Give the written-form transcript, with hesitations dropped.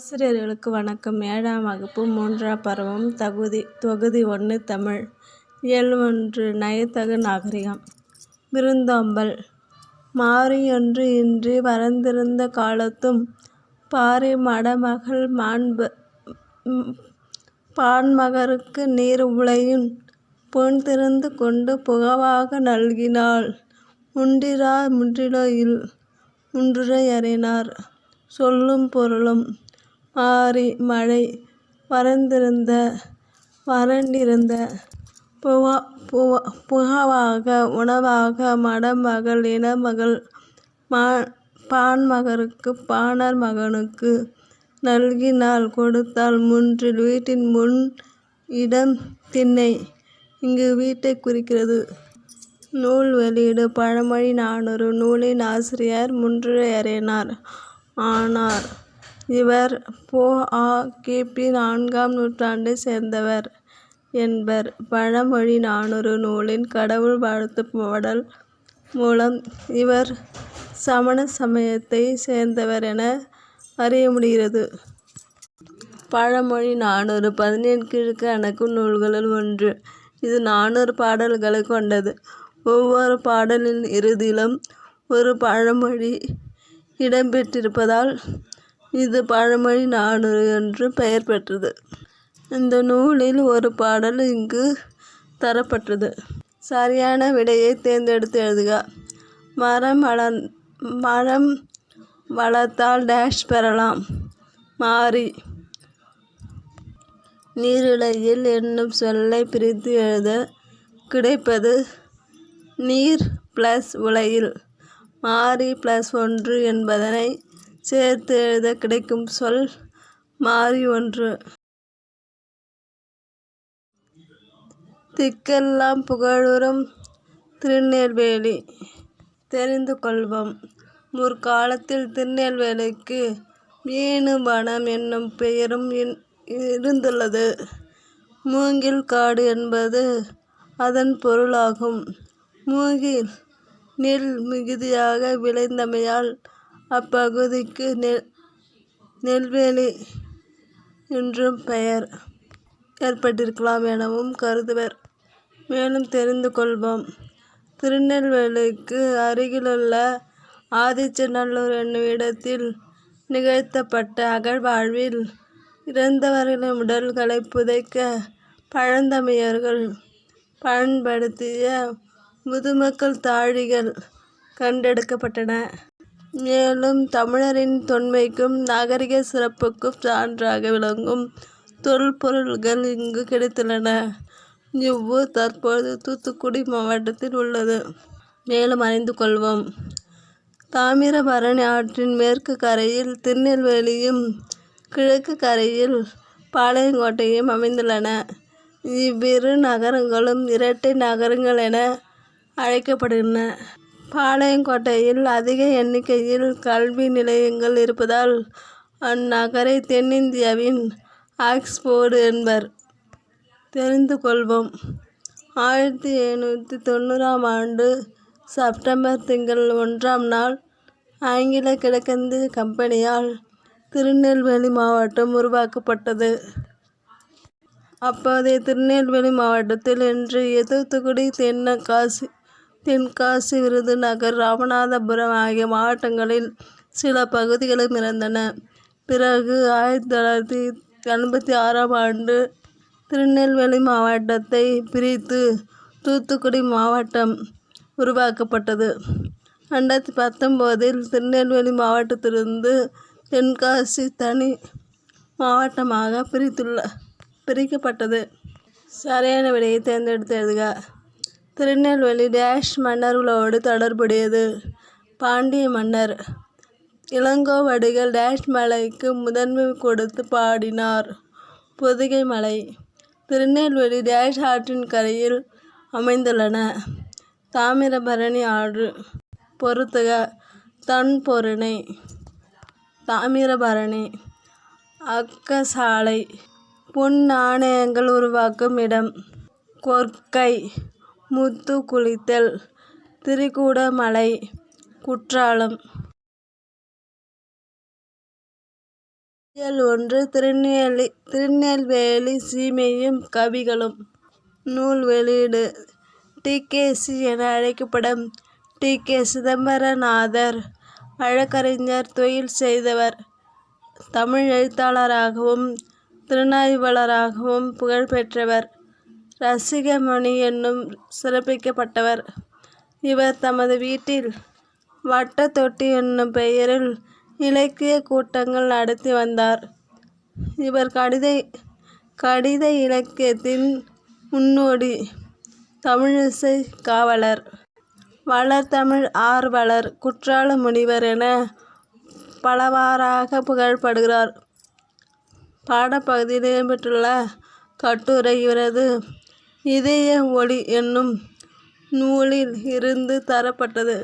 ஆசிரியர்களுக்கு வணக்கம். 7ஆம் வகுப்பு 3ஆம் பருவம் தொகுதி 1 தமிழ். இயல் 1 நயத்தகு நாகரிகம். விருந்தோம்பல். மாரியொன்று இன்றி வரந்திருந்த காலத்தும் பாரி மடமகள் பான்மகற்கு நீர் உலையுள் பொன்திறந்து கொண்டு புகவாக நல்கினாள். உண்டிரார் முன்றிலையுள் முன்றுறை யறையினார். சொல்லும் பொருளும். மாரி மழை வறண்டிருந்த புகவாக உணவாக மடமகள் இனமகள் பான்மகற்கு பாணர் மகனுக்கு நல்கினாள் கொடுத்தாள். முன்றில் வீட்டின் முன் இடம் திண்ணை இங்கு வீட்டைக் குறிக்கிறது. நூல் வெளியீடு பழமொழி 400. நூலின் ஆசிரியர் முன்றுறை யறையினார் ஆனார். இவர் பொ.ஆ. கி.பி. 4ஆம் நூற்றாண்டைச் சேர்ந்தவர் என்பர். பழமொழி 400 நூலின் கடவுள் வாழ்த்து பாடல் மூலம் இவர் சமண சமயத்தைச் சேர்ந்தவர் என அறிய முடிகிறது. பழமொழி 400 17 கீழ்க்கணக்கு நூல்களுள் ஒன்று. இது 400 பாடல்களைக் கொண்டது. ஒவ்வொரு பாடலின் இறுதியிலும் ஒரு பழமொழி இடம்பெற்றிருப்பதால் இது பழமொழி 400 என்று பெயர் பெற்றது. இந்த நூலில் ஒரு பாடல் இங்கு தரப்பட்டது. சரியான விடையைத் தேர்ந்தெடுத்து எழுதுக. மரம் வளர்த்தால் டேஷ் பெறலாம். மாரி. நீருலையில் என்னும் சொல்லைப் பிரித்து எழுத கிடைப்பது நீர் + உலையில். மாரி + 1 என்பதனை சேர்த்து எழுத கிடைக்கும் சொல் மாரி 1. திக்கெல்லாம் புகழுறும் திருநெல்வேலி. தெரிந்து கொள்வோம். முற்காலத்தில் திருநெல்வேலிக்கு மீனுவனம் என்னும் பெயரும் இருந்துள்ளது. மூங்கில் காடு என்பது அதன் பொருளாகும். மூங்கில் நெல் மிகுதியாக விளைந்தமையால் அப்பகுதிக்கு நெல்வேலி என்றும் பெயர் ஏற்பட்டிருக்கலாம் எனவும் கருதுவர். மேலும் தெரிந்து கொள்வோம். திருநெல்வேலிக்கு அருகிலுள்ள ஆதிச்சநல்லூர் என்னும் இடத்தில் நிகழ்த்தப்பட்ட அகழ்வாய்வில் இறந்தவர்களின் உடல்களைப் புதைக்க பழந்தமிழர்கள் பயன்படுத்திய முதுமக்கள் தாழிகள் கண்டெடுக்கப்பட்டன. மேலும் தமிழரின் தொன்மைக்கும் நாகரிக சிறப்புக்கும் சான்றாக விளங்கும் தொல்பொருள்கள் இங்கு கிடைத்துள்ளன. இவ்வூர் தற்போது தூத்துக்குடி மாவட்டத்தில் உள்ளது. மேலும் அறிந்து கொள்வோம். தாமிரபரணி ஆற்றின் மேற்கு கரையில் திருநெல்வேலியும் கிழக்கு கரையில் பாளையங்கோட்டையும் அமைந்துள்ளன. இவ்விரு நகரங்களும் இரட்டை நகரங்கள் என அழைக்கப்படுகின்றன. பாளையங்கோட்டையில் அதிக எண்ணிக்கையில் கல்வி நிலையங்கள் இருப்பதால் அந்நகரை தென்னிந்தியாவின் ஆக்ஸ்போர்டு என்பர். தெரிந்து கொள்வோம். 1790ஆம் ஆண்டு செப்டம்பர் திங்கள் 1ஆம் நாள் ஆங்கில கிழக்கிந்திய கம்பெனியால் திருநெல்வேலி மாவட்டம் உருவாக்கப்பட்டது. அப்போதைய திருநெல்வேலி மாவட்டத்தில் இன்றைய தூத்துக்குடி, தென்காசி, விருதுநகர், ராமநாதபுரம் ஆகிய மாவட்டங்களில் சில பகுதிகளும் இருந்தன. பிறகு 1986ஆம் ஆண்டு திருநெல்வேலி மாவட்டத்தை பிரித்து தூத்துக்குடி மாவட்டம் உருவாக்கப்பட்டது. 2019இல் திருநெல்வேலி மாவட்டத்திலிருந்து தென்காசி தனி மாவட்டமாக பிரிக்கப்பட்டது. சரியான விடையை தேர்ந்தெடுத்து எழுதுக. திருநெல்வேலி டேஷ் மன்னர்களோடு தொடர்புடையது. பாண்டிய மன்னர். இளங்கோவடிகள் டேஷ் மலைக்கு முதன்மை கொடுத்து பாடினார். பொதிகை மலை. திருநெல்வேலி டேஷ் ஆற்றின் கரையில் அமைந்துள்ளன. தாமிரபரணி ஆறு. பொறுத்துக. தன்பொருணை. தாமிரபரணி. அக்கசாலை. பொன் நாணயங்கள் உருவாக்கும் இடம். கொற்கை. முத்து குளித்தல். திரிகூடமலை. குற்றாலம். இயல் 1 திருநெல்வேலி சீமையும் கவிகளும். நூல் வெளியீடு டி.கே.சி. என அழைக்கப்படும் டி.கே. சிதம்பரநாதர் வழக்கறிஞர் தொழில் செய்தவர். தமிழ் எழுத்தாளராகவும் திறனாய்வாளராகவும் புகழ் பெற்றவர். ரசிகமணி என்னும் சிறப்பிக்கப்பட்டவர். இவர் தமது வீட்டில் வட்டத்தொட்டி என்னும் பெயரில் இலக்கிய கூட்டங்கள் நடத்தி வந்தார். இவர் கடித இலக்கியத்தின் முன்னோடி. தமிழிசை காவலர், வளர்தமிழ் ஆர்வலர், குற்றால முனிவர் என பலவாறாக புகழப்படுகிறார். பாடப்பகுதியில் இடம்பெற்றுள்ள கட்டுரை இவரது இதய ஒளி என்னும் நூலில் இருந்து தரப்பட்டது.